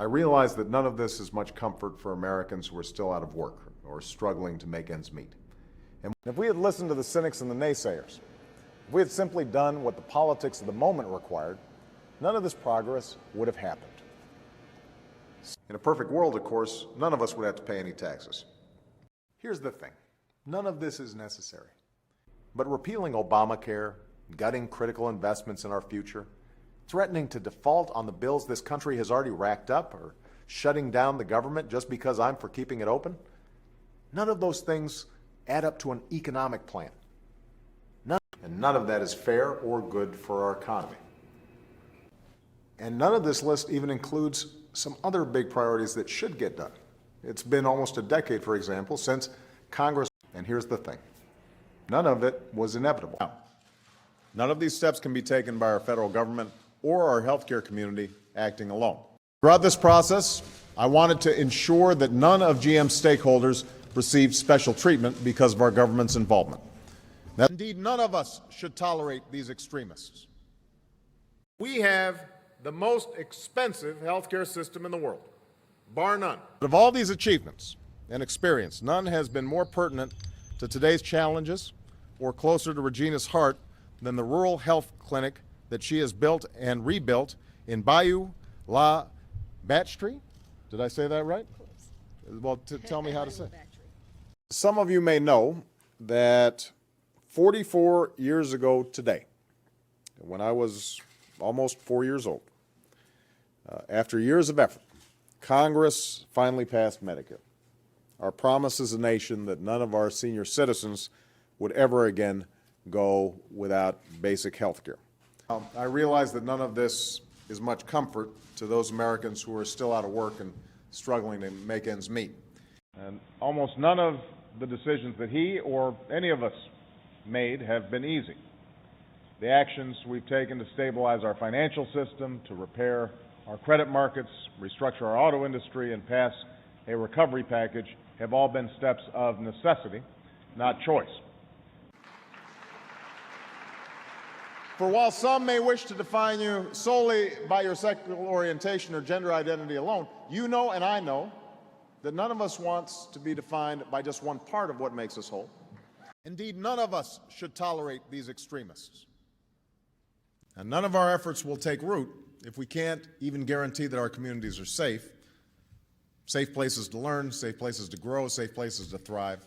I realize that none of this is much comfort for Americans who are still out of work or struggling to make ends meet. And if we had listened to the cynics and the naysayers, if we had simply done what the politics of the moment required, none of this progress would have happened. In a perfect world, of course, none of us would have to pay any taxes. Here's the thing. None of this is necessary. But repealing Obamacare, gutting critical investments in our future, threatening to default on the bills this country has already racked up, or shutting down the government just because I'm for keeping it open, none of those things add up to an economic plan. And none of that is fair or good for our economy. And none of this list even includes some other big priorities that should get done. It's been almost a decade, for example, since Congress, and here's the thing, none of it was inevitable. Now, none of these steps can be taken by our federal government or our healthcare community acting alone. Throughout this process, I wanted to ensure that none of GM's stakeholders received special treatment because of our government's involvement. Now, indeed, none of us should tolerate these extremists. We have the most expensive healthcare system in the world, bar none. Of all these achievements and experience, none has been more pertinent to today's challenges or closer to Regina's heart than the rural health clinic that she has built and rebuilt in Bayou La Batre. Did I say that right? Well, tell me how to say it. Some of you may know that 44 years ago today, when I was almost 4 years old, after years of effort, Congress finally passed Medicare. Our promise as a nation that none of our senior citizens would ever again go without basic health care. I realize that none of this is much comfort to those Americans who are still out of work and struggling to make ends meet. And almost none of the decisions that he or any of us made have been easy. The actions we've taken to stabilize our financial system, to repair our credit markets, restructure our auto industry, and pass a recovery package have all been steps of necessity, not choice. For while some may wish to define you solely by your sexual orientation or gender identity alone, you know and I know that none of us wants to be defined by just one part of what makes us whole. Indeed, none of us should tolerate these extremists. And none of our efforts will take root if we can't even guarantee that our communities are safe places to learn, safe places to grow, safe places to thrive,